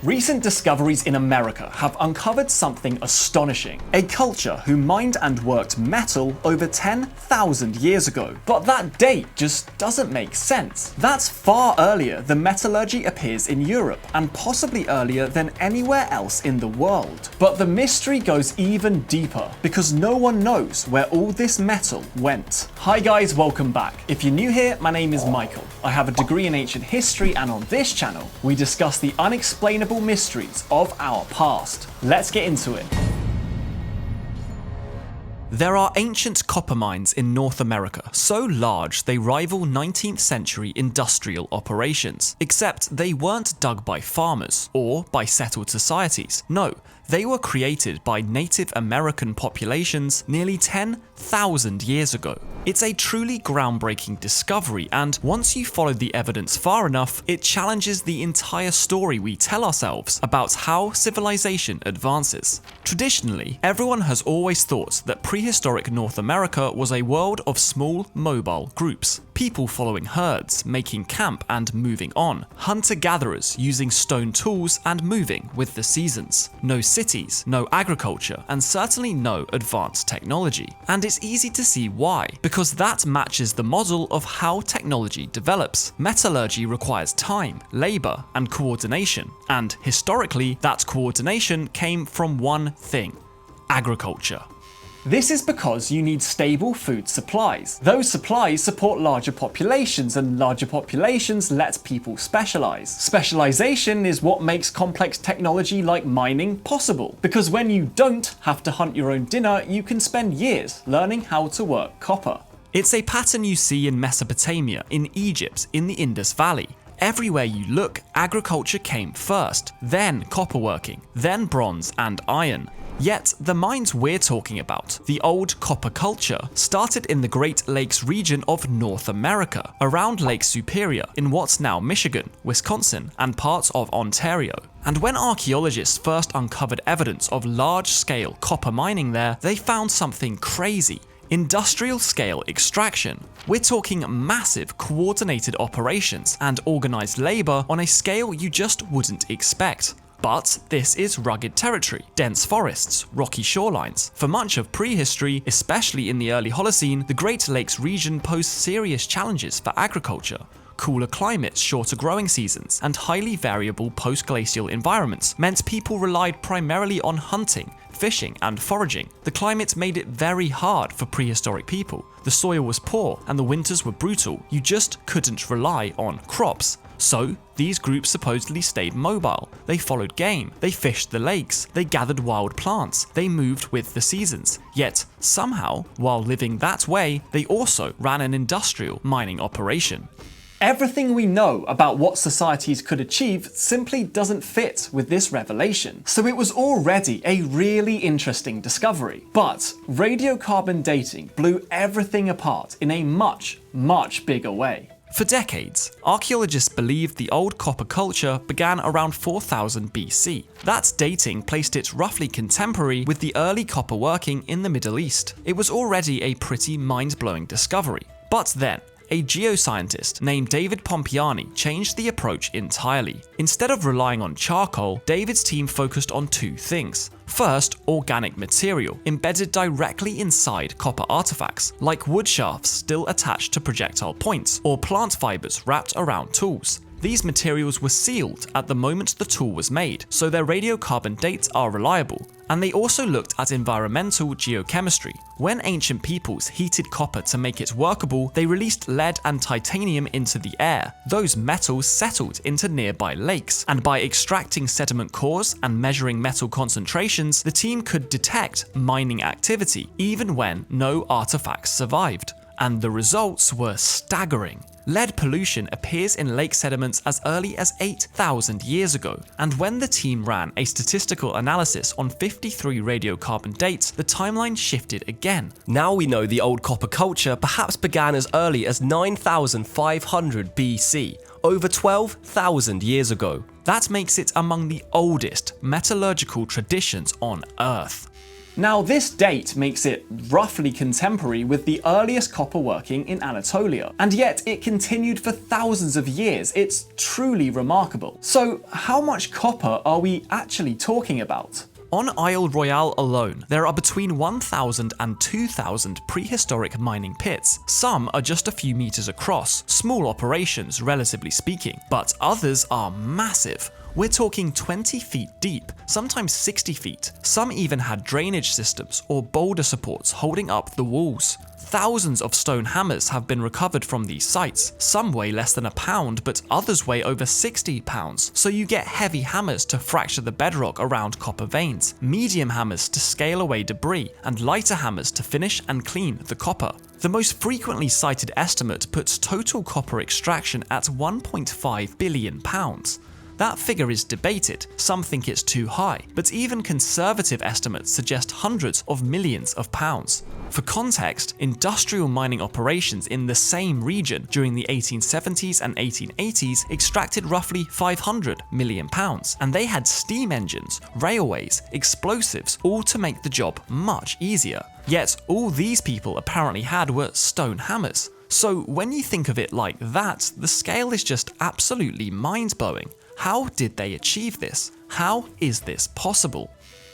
Recent discoveries in America have uncovered something astonishing. A culture who mined and worked metal over 10,000 years ago. But that date just doesn't make sense. That's far earlier than metallurgy appears in Europe, and possibly earlier than anywhere else in the world. But the mystery goes even deeper, because no one knows where all this metal went. Hi guys, welcome back. If you're new here, my name is Michael. I have a degree in ancient history, and on this channel, we discuss the unexplainable mysteries of our past. Let's get into it. There are ancient copper mines in North America, so large they rival 19th century industrial operations. Except they weren't dug by farmers or by settled societies. No, they were created by Native American populations nearly 10,000 years ago. It's a truly groundbreaking discovery, and once you follow the evidence far enough, it challenges the entire story we tell ourselves about how civilization advances. Traditionally, everyone has always thought that prehistoric North America was a world of small, mobile groups. People following herds, making camp and moving on. Hunter-gatherers using stone tools and moving with the seasons. No cities, no agriculture, and certainly no advanced technology. And it's easy to see why, because that matches the model of how technology develops. Metallurgy requires time, labor, and coordination. And historically, that coordination came from one thing: agriculture. This is because you need stable food supplies. Those supplies support larger populations, and larger populations let people specialize. Specialization is what makes complex technology like mining possible, because when you don't have to hunt your own dinner, you can spend years learning how to work copper. It's a pattern you see in Mesopotamia, in Egypt, in the Indus Valley. Everywhere you look, agriculture came first, then copperworking, then bronze and iron. Yet, the mines we're talking about, the old copper culture, started in the Great Lakes region of North America, around Lake Superior, in what's now Michigan, Wisconsin, and parts of Ontario. And when archaeologists first uncovered evidence of large-scale copper mining there, they found something crazy: industrial-scale extraction. We're talking massive, coordinated operations and organized labor on a scale you just wouldn't expect. But this is rugged territory, dense forests, rocky shorelines. For much of prehistory, especially in the early Holocene, the Great Lakes region posed serious challenges for agriculture. Cooler climates, shorter growing seasons, and highly variable post-glacial environments meant people relied primarily on hunting, fishing, and foraging. The climate made it very hard for prehistoric people. The soil was poor and the winters were brutal. You just couldn't rely on crops. So, these groups supposedly stayed mobile. They followed game, they fished the lakes, they gathered wild plants, they moved with the seasons. Yet, somehow, while living that way, they also ran an industrial mining operation. Everything we know about what societies could achieve simply doesn't fit with this revelation. So it was already a really interesting discovery. But radiocarbon dating blew everything apart in a much, much bigger way. For decades, archaeologists believed the old copper culture began around 4000 BC. That dating placed it roughly contemporary with the early copper working in the Middle East. It was already a pretty mind-blowing discovery. But then, a geoscientist named David Pompiani changed the approach entirely. Instead of relying on charcoal, David's team focused on two things. First, organic material embedded directly inside copper artifacts, like wood shafts still attached to projectile points, or plant fibers wrapped around tools. These materials were sealed at the moment the tool was made, so their radiocarbon dates are reliable. And they also looked at environmental geochemistry. When ancient peoples heated copper to make it workable, they released lead and titanium into the air. Those metals settled into nearby lakes, and by extracting sediment cores and measuring metal concentrations, the team could detect mining activity, even when no artifacts survived. And the results were staggering. Lead pollution appears in lake sediments as early as 8,000 years ago, and when the team ran a statistical analysis on 53 radiocarbon dates, the timeline shifted again. Now we know the old copper culture perhaps began as early as 9,500 BC, over 12,000 years ago. That makes it among the oldest metallurgical traditions on Earth. Now, this date makes it roughly contemporary with the earliest copper working in Anatolia, and yet it continued for thousands of years. It's truly remarkable. So, how much copper are we actually talking about? On Isle Royale alone, there are between 1,000 and 2,000 prehistoric mining pits. Some are just a few meters across, small operations relatively speaking, but others are massive. We're talking 20 feet deep, sometimes 60 feet. Some even had drainage systems or boulder supports holding up the walls. Thousands of stone hammers have been recovered from these sites. Some weigh less than a pound, but others weigh over 60 pounds. So you get heavy hammers to fracture the bedrock around copper veins, medium hammers to scale away debris, and lighter hammers to finish and clean the copper. The most frequently cited estimate puts total copper extraction at 1.5 billion pounds. That figure is debated, some think it's too high, but even conservative estimates suggest hundreds of millions of pounds. For context, industrial mining operations in the same region during the 1870s and 1880s extracted roughly 500 million pounds, and they had steam engines, railways, explosives, all to make the job much easier. Yet all these people apparently had were stone hammers. So when you think of it like that, the scale is just absolutely mind-blowing. How did they achieve this? How is this possible?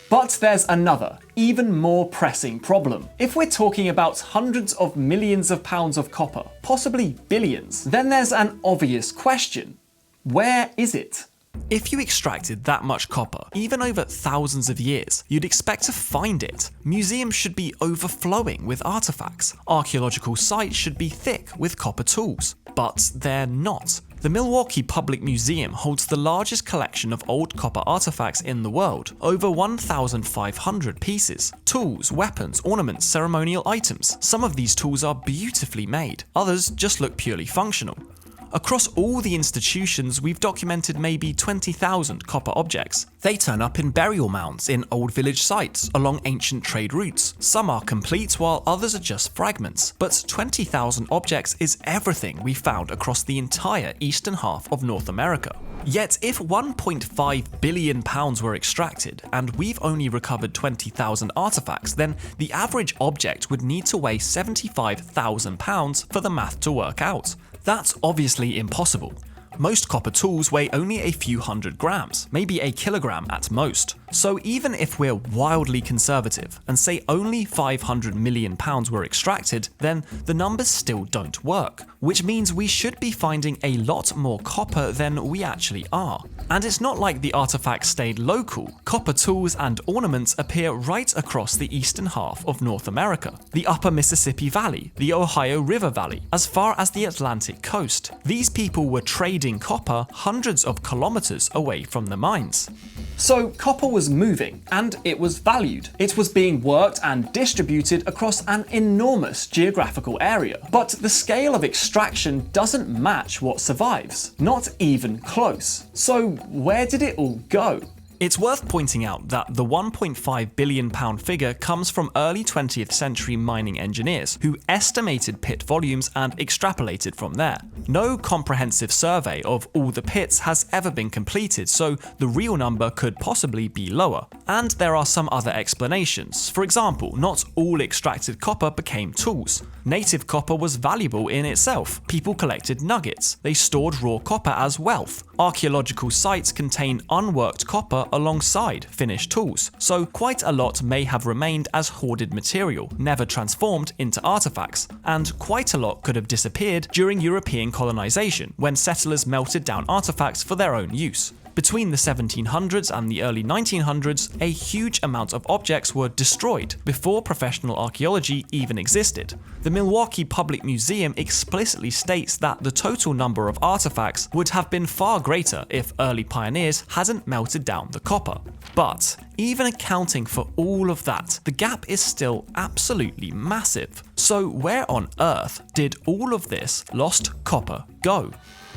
But there's another, even more pressing problem. If we're talking about hundreds of millions of pounds of copper, possibly billions, then there's an obvious question. Where is it? If you extracted that much copper, even over thousands of years, you'd expect to find it. Museums should be overflowing with artifacts. Archaeological sites should be thick with copper tools. But they're not. The Milwaukee Public Museum holds the largest collection of old copper artifacts in the world, over 1,500 pieces. Tools, weapons, ornaments, ceremonial items. Some of these tools are beautifully made, others just look purely functional. Across all the institutions, we've documented maybe 20,000 copper objects. They turn up in burial mounds in old village sites, along ancient trade routes. Some are complete while others are just fragments. But 20,000 objects is everything we found across the entire eastern half of North America. Yet if 1.5 billion pounds were extracted, and we've only recovered 20,000 artifacts, then the average object would need to weigh 75,000 pounds for the math to work out. That's obviously impossible. Most copper tools weigh only a few hundred grams, maybe a kilogram at most. So even if we're wildly conservative and say only 500 million pounds were extracted, then the numbers still don't work, which means we should be finding a lot more copper than we actually are. And it's not like the artifacts stayed local. Copper tools and ornaments appear right across the eastern half of North America, the upper Mississippi Valley, the Ohio River Valley, as far as the Atlantic coast. These people were trading copper hundreds of kilometers away from the mines. So copper was moving, and it was valued. It was being worked and distributed across an enormous geographical area. But the scale of extraction doesn't match what survives. Not even close. So where did it all go? It's worth pointing out that the 1.5 billion pound figure comes from early 20th century mining engineers who estimated pit volumes and extrapolated from there. No comprehensive survey of all the pits has ever been completed, so the real number could possibly be lower. And there are some other explanations. For example, not all extracted copper became tools. Native copper was valuable in itself. People collected nuggets. They stored raw copper as wealth. Archaeological sites contain unworked copper alongside finished tools, so quite a lot may have remained as hoarded material, never transformed into artifacts, and quite a lot could have disappeared during European colonization, when settlers melted down artifacts for their own use. Between the 1700s and the early 1900s, a huge amount of objects were destroyed before professional archaeology even existed. The Milwaukee Public Museum explicitly states that the total number of artifacts would have been far greater if early pioneers hadn't melted down the copper. But even accounting for all of that, the gap is still absolutely massive. So where on earth did all of this lost copper go?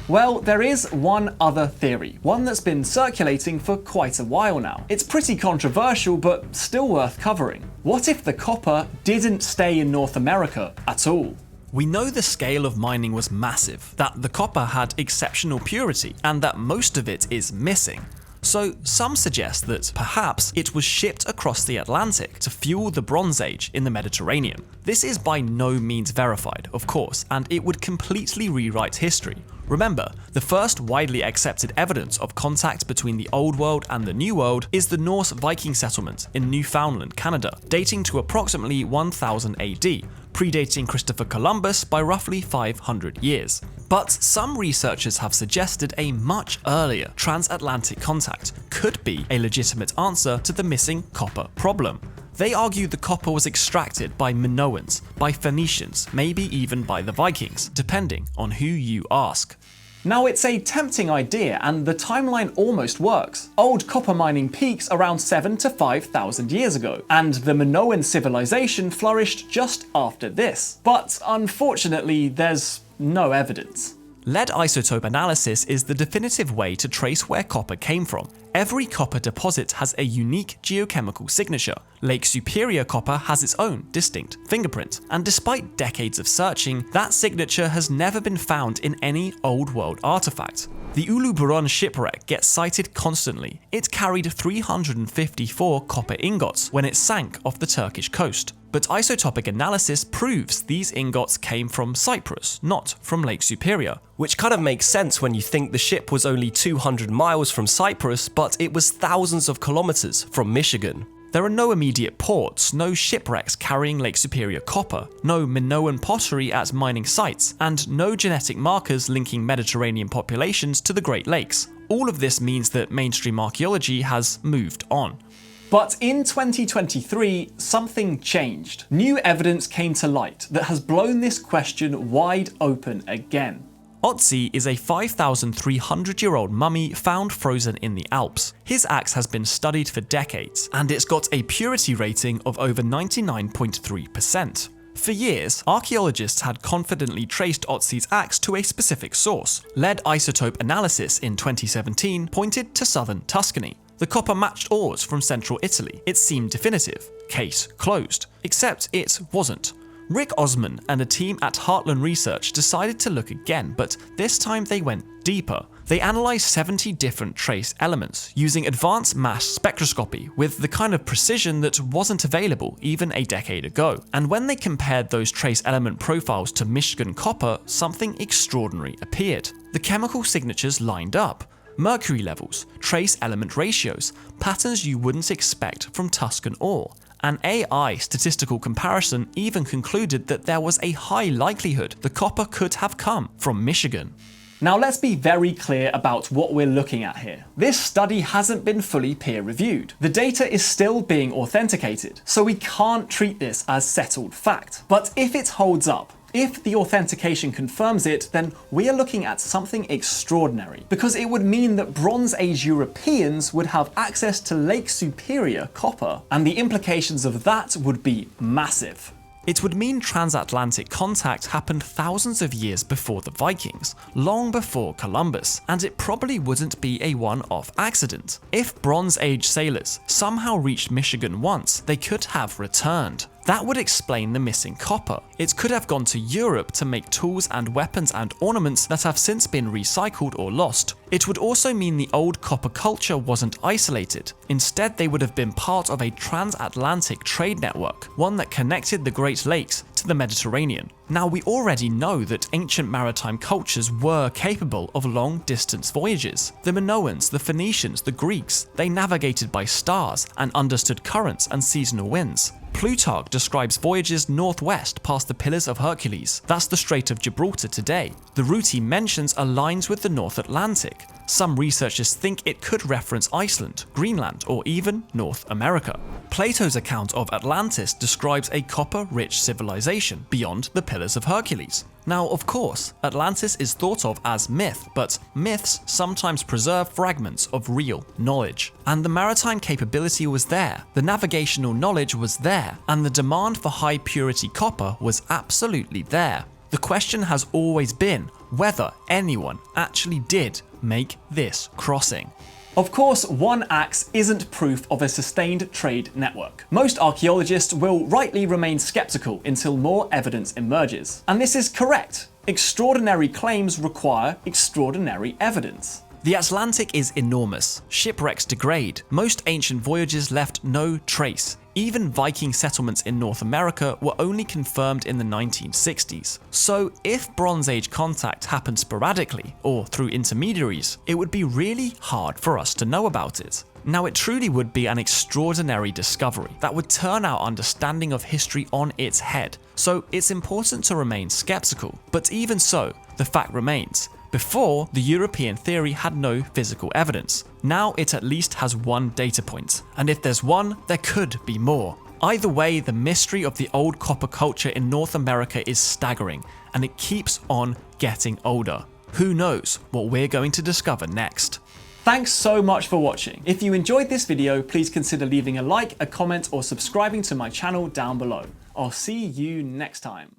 Well, there is one other theory, one that's been circulating for quite a while now. It's pretty controversial, but still worth covering. What if the copper didn't stay in North America at all? We know the scale of mining was massive, that the copper had exceptional purity, and that most of it is missing. So some suggest that perhaps it was shipped across the Atlantic to fuel the Bronze Age in the Mediterranean. This is by no means verified, of course, and it would completely rewrite history. Remember, the first widely accepted evidence of contact between the Old World and the New World is the Norse Viking settlement in Newfoundland, Canada, dating to approximately 1000 AD, predating Christopher Columbus by roughly 500 years. But some researchers have suggested a much earlier transatlantic contact could be a legitimate answer to the missing copper problem. They argue the copper was extracted by Minoans, by Phoenicians, maybe even by the Vikings, depending on who you ask. Now, it's a tempting idea, and the timeline almost works. Old copper mining peaks around 7 to 5,000 years ago, and the Minoan civilization flourished just after this. But unfortunately, there's no evidence. Lead isotope analysis is the definitive way to trace where copper came from. Every copper deposit has a unique geochemical signature. Lake Superior copper has its own distinct fingerprint, and despite decades of searching, that signature has never been found in any Old World artifact. The Uluburun shipwreck gets cited constantly. It carried 354 copper ingots when it sank off the Turkish coast. But isotopic analysis proves these ingots came from Cyprus, not from Lake Superior. Which kind of makes sense when you think the ship was only 200 miles from Cyprus, but it was thousands of kilometers from Michigan. There are no immediate ports, no shipwrecks carrying Lake Superior copper, no Minoan pottery at mining sites, and no genetic markers linking Mediterranean populations to the Great Lakes. All of this means that mainstream archaeology has moved on. But in 2023, something changed. New evidence came to light that has blown this question wide open again. Otzi is a 5,300-year-old mummy found frozen in the Alps. His axe has been studied for decades, and it's got a purity rating of over 99.3%. For years, archaeologists had confidently traced Otzi's axe to a specific source. Lead isotope analysis in 2017 pointed to southern Tuscany. The copper matched ores from central Italy. It seemed definitive. Case closed. Except it wasn't. Rick Osman and a team at Heartland Research decided to look again, but this time they went deeper. They analysed 70 different trace elements using advanced mass spectroscopy with the kind of precision that wasn't available even a decade ago. And when they compared those trace element profiles to Michigan copper, something extraordinary appeared. The chemical signatures lined up. Mercury levels, trace element ratios, patterns you wouldn't expect from Tuscan ore. An AI statistical comparison even concluded that there was a high likelihood the copper could have come from Michigan. Now let's be very clear about what we're looking at here. This study hasn't been fully peer-reviewed. The data is still being authenticated, so we can't treat this as settled fact. But if it holds up, if the authentication confirms it, then we are looking at something extraordinary, because it would mean that Bronze Age Europeans would have access to Lake Superior copper, and the implications of that would be massive. It would mean transatlantic contact happened thousands of years before the Vikings, long before Columbus, and it probably wouldn't be a one-off accident. If Bronze Age sailors somehow reached Michigan once, they could have returned. That would explain the missing copper. It could have gone to Europe to make tools and weapons and ornaments that have since been recycled or lost. It would also mean the old copper culture wasn't isolated. Instead, they would have been part of a transatlantic trade network, one that connected the Great Lakes to the Mediterranean. Now, we already know that ancient maritime cultures were capable of long-distance voyages. The Minoans, the Phoenicians, the Greeks, they navigated by stars and understood currents and seasonal winds. Plutarch describes voyages northwest past the Pillars of Hercules. That's the Strait of Gibraltar today. The route he mentions aligns with the North Atlantic. Some researchers think it could reference Iceland, Greenland, or even North America. Plato's account of Atlantis describes a copper-rich civilization beyond the Pillars of Hercules. Now, of course, Atlantis is thought of as myth, but myths sometimes preserve fragments of real knowledge. And the maritime capability was there, the navigational knowledge was there, and the demand for high-purity copper was absolutely there. The question has always been whether anyone actually did make this crossing. Of course, one axe isn't proof of a sustained trade network. Most archaeologists will rightly remain skeptical until more evidence emerges. And this is correct. Extraordinary claims require extraordinary evidence. The Atlantic is enormous. Shipwrecks degrade. Most ancient voyages left no trace. Even Viking settlements in North America were only confirmed in the 1960s. So if Bronze Age contact happened sporadically, or through intermediaries, it would be really hard for us to know about it. Now, it truly would be an extraordinary discovery that would turn our understanding of history on its head. So it's important to remain skeptical. But even so, the fact remains. Before, the European theory had no physical evidence. Now it at least has one data point. And if there's one, there could be more. Either way, the mystery of the old copper culture in North America is staggering, and it keeps on getting older. Who knows what we're going to discover next? Thanks so much for watching. If you enjoyed this video, please consider leaving a like, a comment, or subscribing to my channel down below. I'll see you next time.